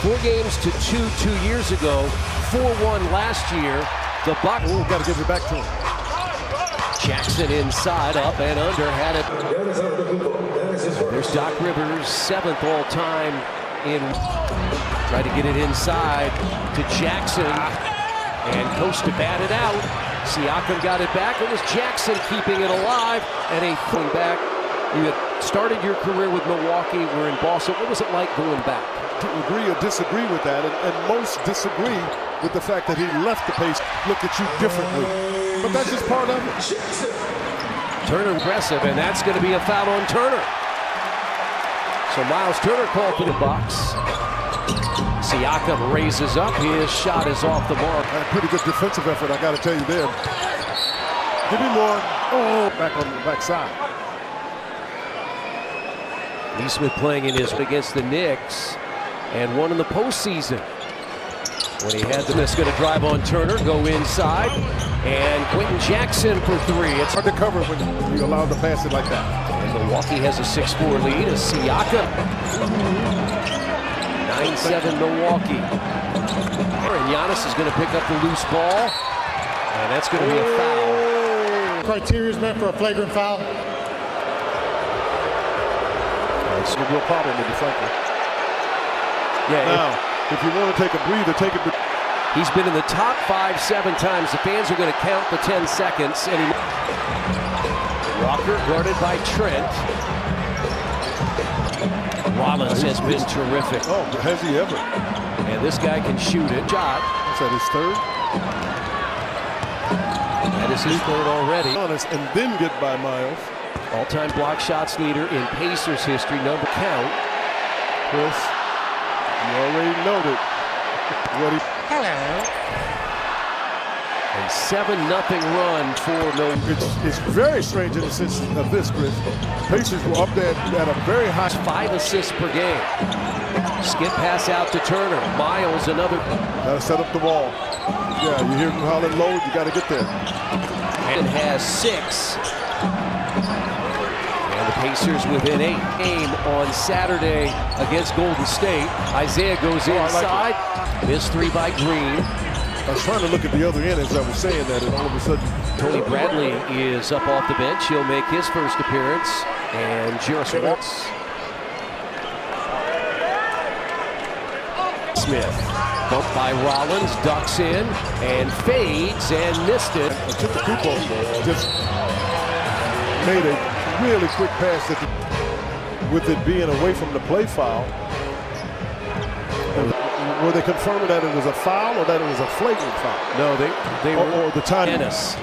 4 games to 2 years ago, 4-1 last year. The Bucks. Got to give it back to him. Jackson inside, up and under, had it. There's Doc Rivers, 7th all-time in. Tried to get it inside to Jackson, and Costa batted out. Siakam got it back. It was Jackson keeping it alive, and a thing back. You had started your career with Milwaukee, we're in Boston. What was it like going back? To agree or disagree with that, and most disagree with the fact that he left the pace, look at you differently. But that's just part of it. Turner aggressive, and that's going to be a foul on Turner. So Miles Turner called for the box. Siakam raises up. His shot is off the mark. A pretty good defensive effort, I got to tell you there. Give me more. Oh, back on the backside. Neesmith playing in his against the Knicks, and one in the postseason. When he had the miss, going to drive on Turner, go inside, and Quentin Jackson for 3. It's hard to cover when you allow to pass it like that. And Milwaukee has a 6-4 lead as Siakam. 9-7 Milwaukee. And Giannis is going to pick up the loose ball, and that's going to be a foul. Criteria is meant for a flagrant foul. It's a real problem with the frankly. Yeah. Now, if you want to take a breather, take it. He's been in the top 5 7 times. The fans are going to count the 10 seconds. And Walker guarded by Trent. Rollins has been terrific. Oh, has he ever? And this guy can shoot it. Shot. Is that his third? That is his third already. Honest, and then get by Miles. All-time block shots leader in Pacers history. Number count. Chris, you already noted what he. Hello. And 7-0 run for Milwaukee. It's very strange in the sense of this, Chris. Pacers were up there at a very high. 5 assists per game. Skip pass out to Turner. Miles another. Got to set up the wall. Yeah, you hear him hollering low. You got to get there. And has 6. And the Pacers within 8. Game on Saturday against Golden State. Isaiah goes inside. Missed 3 by Green. I was trying to look at the other end as I was saying that, and all of a sudden Tony Bradley is up off the bench. He'll make his first appearance. And Jarris Waltz. Smith bumped by Rollins, ducks in and fades and missed it. Kupo just made a really quick pass with it being away from the play foul. Were they confirming that it was a foul or that it was a flagrant foul? No, they were. Or the time. Dennis.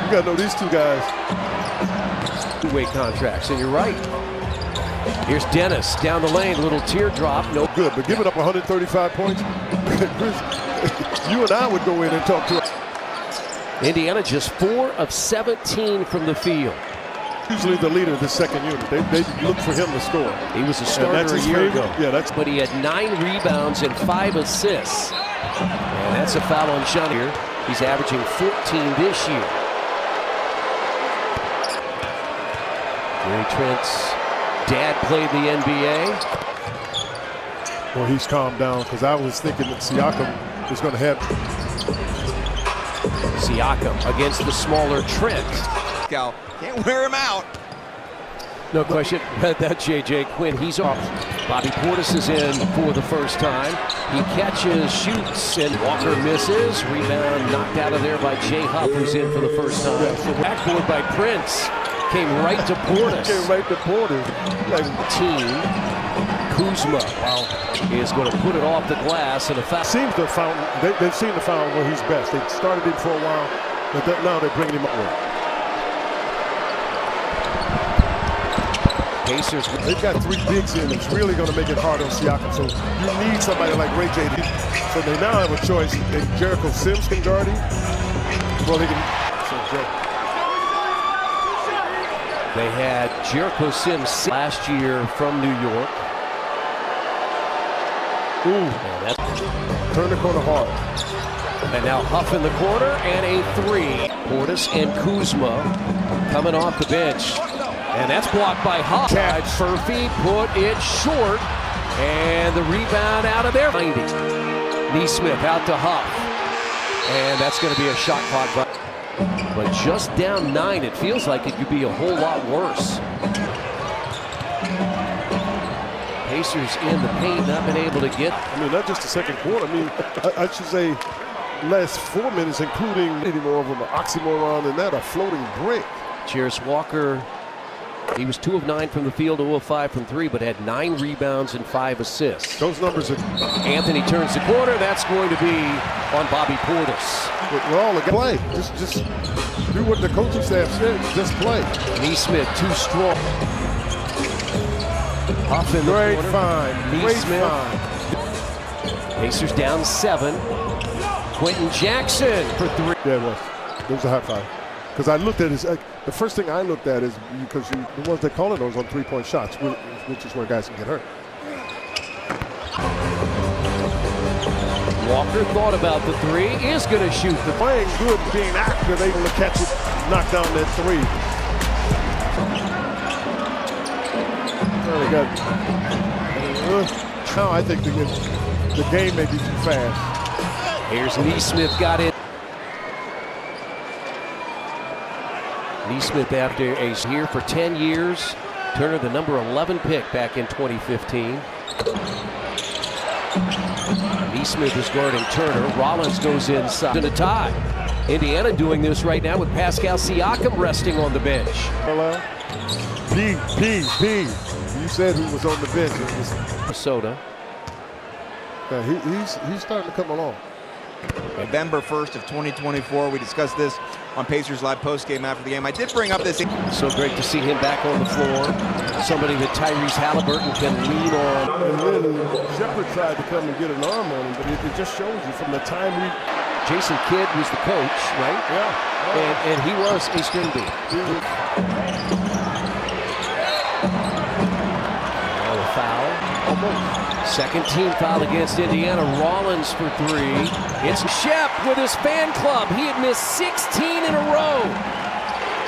You got to know these two guys. Two-way contracts, and you're right. Here's Dennis down the lane, little teardrop. No good, but giving up 135 points. You and I would go in and talk to him. Indiana just 4 of 17 from the field. Usually the leader of the second unit. They look for him to score. He was a starter a year ago. Yeah, but he had 9 rebounds and 5 assists. And that's a foul on Sean here. He's averaging 14 this year. Gary Trent's dad played the NBA. Well, he's calmed down because I was thinking that Siakam was going to have. Siakam against the smaller Trent. Can't wear him out. No question. Read that, J.J. Quinn. He's off. Bobby Portis is in for the first time. He catches, shoots, and Walker misses. Rebound knocked out of there by Jay Huff, who's in for the first time. Backboard by Prince. Came right to Portis. Came right to Portis. Like team. Kuzma is going to put it off the glass and a foul. Seems to found they've seen the foul where he's best. They started him for a while, but now they're bringing him up with. Pacers. They've got 3 bigs in. It's really going to make it hard on Siakam. So you need somebody like Ray J. So they now have a choice. Jericho Sims can guard him. Well, they can. They had Jericho Sims last year from New York. Ooh, turn the corner hard. And now Huff in the corner and a 3. Portis and Kuzma coming off the bench. And that's blocked by Huff. Furphy put it short. And the rebound out of there. 90. Neesmith out to Huff. And that's going to be a shot clock. But just down 9, it feels like it could be a whole lot worse. Pacers in the paint, not been able to get. I mean, not just the second quarter. I mean, I should say last 4 minutes, including any more of an oxymoron than that, a floating break. Jarris Walker, he was 2 of 9 from the field, 0 of 5 from 3, but had 9 rebounds and 5 assists. Those numbers are. Anthony turns the corner. That's going to be on Bobby Portis. We're all again. Play. Just do what the coaching staff said. Just play. Neesmith too strong. Huff in the Great corner. find. Great Neesmith. find. Pacers down 7. Quentin Jackson for 3. Yeah, it was. It was a high five. Because I looked at his. The first thing I looked at is because the ones they call it those on 3-point shots, which is where guys can get hurt. Walker thought about the 3. Is going to shoot the. Playing good, being active, able to catch it, knock down that 3. They got. Now I think the game may be too fast. Here's Neesmith, got it. Neesmith after a here for 10 years. Turner, the number 11 pick back in 2015. Neesmith is guarding Turner. Rollins goes inside. In a tie. Indiana doing this right now with Pascal Siakam resting on the bench. Hello? P. You said he was on the bench. Minnesota. Yeah, he's starting to come along. November 1st of 2024. We discussed this on Pacers Live postgame after the game. I did bring up this. So great to see him back on the floor. Somebody that Tyrese Halliburton can lean on. And then Shepard tried to come and get an arm on him, but it just shows you from the time Jason Kidd was the coach, right? Yeah. And he was a string beat. Oh, a foul. Almost. Second team foul against Indiana. Rollins for 3. It's Shep with his fan club. He had missed 16 in a row.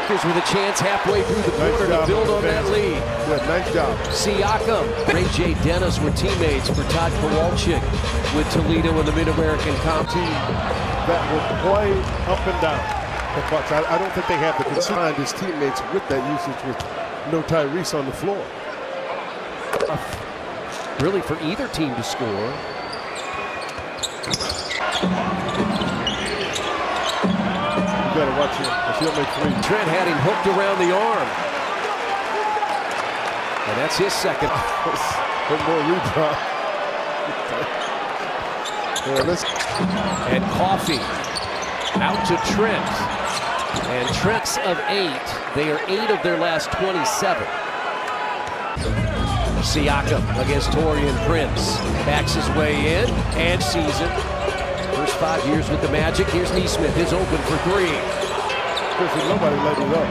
Here's with a chance halfway through the quarter to build on that lead. Yeah, nice job. Siakam. Ray J. Dennis were teammates for Todd Kowalczyk with Toledo in the Mid-American Comp team. That will play up and down. The Bucks. I don't think they have the consigned his teammates with that usage with no Tyrese on the floor. Really for either team to score. You gotta watch him. He'll make 3. Trent had him hooked around the arm. And that's his second. One more rebound. And Coffey out to Trent. And Trent's of 8. They are 8 of their last 27. Siakam against Taurean Prince. Backs his way in and season. First 5 years with the Magic. Here's Neesmith, is open for 3. Nobody let it up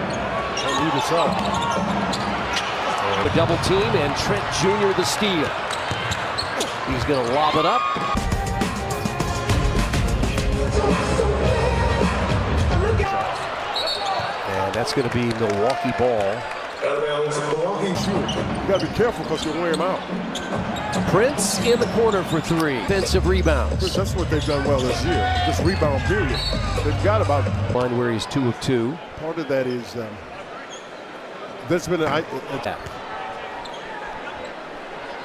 on either side. A double team and Trent Jr. the steal. He's going to lob it up. And that's going to be Milwaukee ball. You got to be careful because you'll wear him out. Prince in the corner for 3. Defensive rebounds. That's what they've done well this year. Just rebound period. They've got about. Line where he's 2 of 2. Part of that is there's been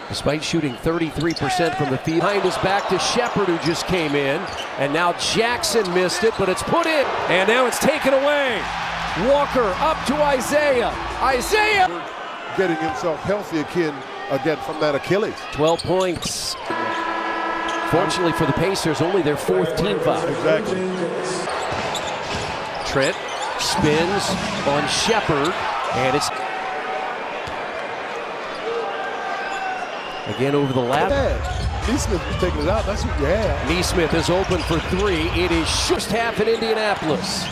Despite shooting 33% from the field. Behind his back to Shepard, who just came in. And now Jackson missed it, but it's put in. And now it's taken away. Walker up to Isaiah. Isaiah getting himself healthy again from that Achilles. 12 points. Fortunately for the Pacers, only their 4th team foul. Exactly. Trent spins on Shepard, and it's again over the lap. Neesmith was taking it out. That's what you have. Neesmith is open for 3. It is just half in Indianapolis.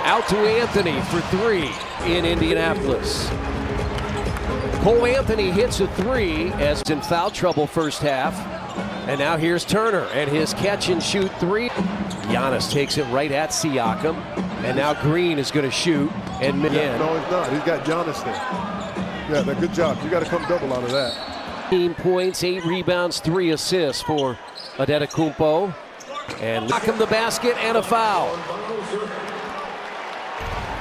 Out to Anthony for 3 in Indianapolis. Cole Anthony hits a 3 as in foul trouble first half. And now here's Turner and his catch and shoot 3. Giannis takes it right at Siakam. And now Green is going to shoot and No, he's not. He's got Giannis there. Yeah, good job. You got to come double out of that. 15 points, 8 rebounds, 3 assists for Adetokounmpo. And lock him the basket and a foul.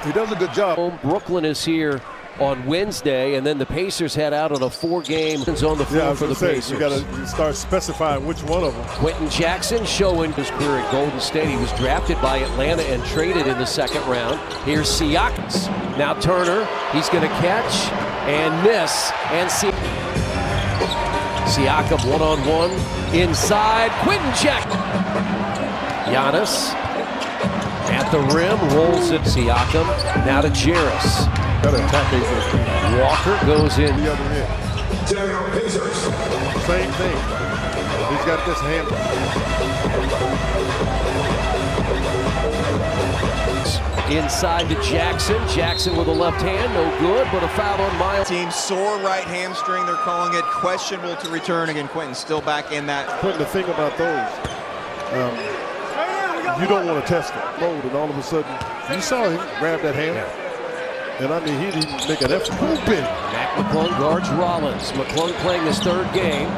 He does a good job. Brooklyn is here on Wednesday, and then the Pacers head out on a 4-game on the floor for the Pacers. You got to start specifying which one of them. Quentin Jackson showing his career at Golden State. He was drafted by Atlanta and traded in the second round. Here's Siakam. Now Turner, he's going to catch and miss. And Siakam one-on-one inside. Quentin Jackson. Giannis at the rim, rolls it. Siakam now to Jarris. Got to attack AJ. Walker goes in. The other end. Same thing. He's got this hand. Inside to Jackson. Jackson with a left hand, no good, but a foul on Miles. Team sore right hamstring, they're calling it, questionable to return. Again, Quentin still back in that. Quentin, the thing about those, you don't want to test it. Load, and all of a sudden, you saw him grab that hand. Yeah. And I mean, he didn't make an effort. Mac McClung guards Rollins. McClung playing his third game.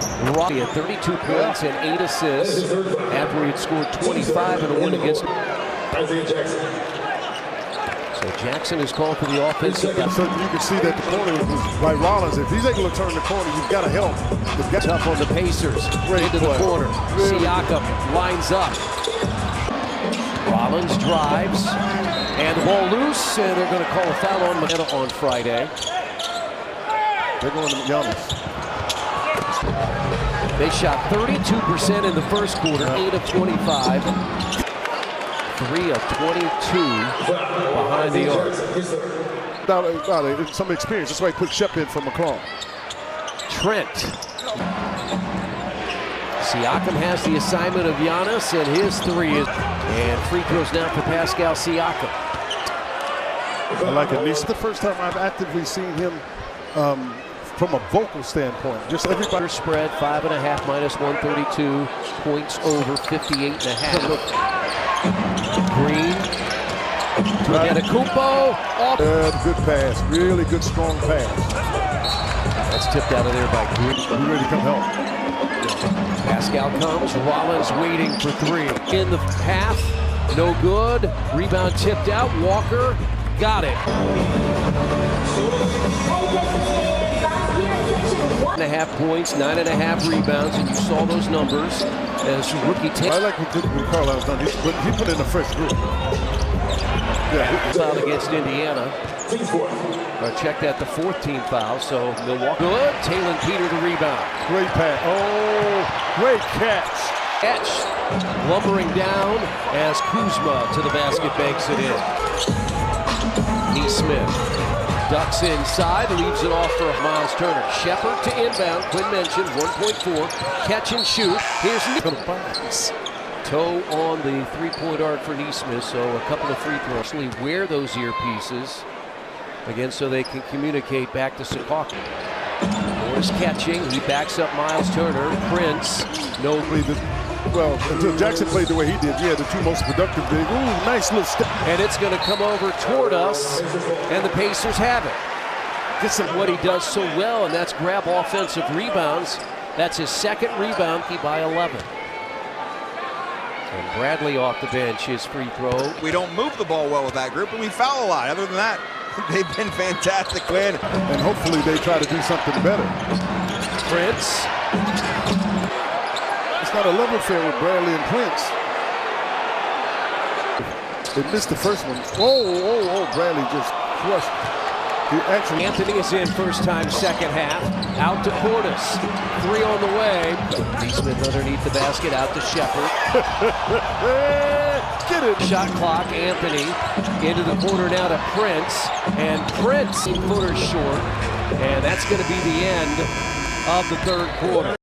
He had 32 points and 8 assists after he had scored 25 in a win against Isaiah Jackson. So Jackson is called for the offensive. So you can see that the corner is like Rollins. If he's able to turn the corner, you've got to help. Tough on the Pacers. Into the corner. Siakam lines up. Rollins drives. And the ball loose, and they're going to call a foul on Manetta on Friday. They're going to Giannis. They shot 32% in the first quarter, 8 of 25, 3 of 22 behind the arc. Now, some experience. That's why he put Shep in for McClung. Trent. Siakam has the assignment of Giannis, and his 3 is. And free throws now for Pascal Siakam. I like it. It's the first time I've actively seen him from a vocal standpoint. Just everybody. Spread 5.5 minus 132 points over 58.5. Green to Adetokounmpo. Good pass. Really good, strong pass. That's tipped out of there by Green. You ready to come help? Pascal comes. Rollins waiting for 3. In the half. No good. Rebound tipped out. Walker got it. 1.5 points, 9.5 rebounds, and you saw those numbers as rookie takes. I like what Carlisle's done. He put in a fresh group. Yeah. Foul against Indiana. Checked at the 4th team foul, so Milwaukee. Good. Taylor Peter the rebound. Great pass. Oh, great catch. Catch. Lumbering down as Kuzma to the basket banks it in. Neesmith ducks inside, leaves it off for Miles Turner. Shepard to inbound. Quinn mentioned 1.4. Catch and shoot. Here's Neesmith. Toe on the 3-point arc for Neesmith, so a couple of free throws. Actually wear those earpieces again so they can communicate back to Secaucus. Morris catching. He backs up Miles Turner. Prince. No. Well, until Jackson played the way he did, yeah, the 2 most productive big. Ooh, nice little step. And it's going to come over toward us, and the Pacers have it. This is what he does so well, and that's grab offensive rebounds. That's his 2nd rebound, he by 11. And Bradley off the bench, his free throw. We don't move the ball well with that group, but we foul a lot. Other than that, they've been fantastic. And hopefully they try to do something better. Prince. It's not a love affair with Bradley and Prince. They missed the first one. Oh, Bradley just crushed. He actually. Anthony is in first time, second half. Out to Portis. 3 on the way. Neesmith underneath the basket, out to Shepard. Get it. Shot clock, Anthony into the corner now to Prince. And Prince, 8 footers short. And that's going to be the end of the 3rd quarter.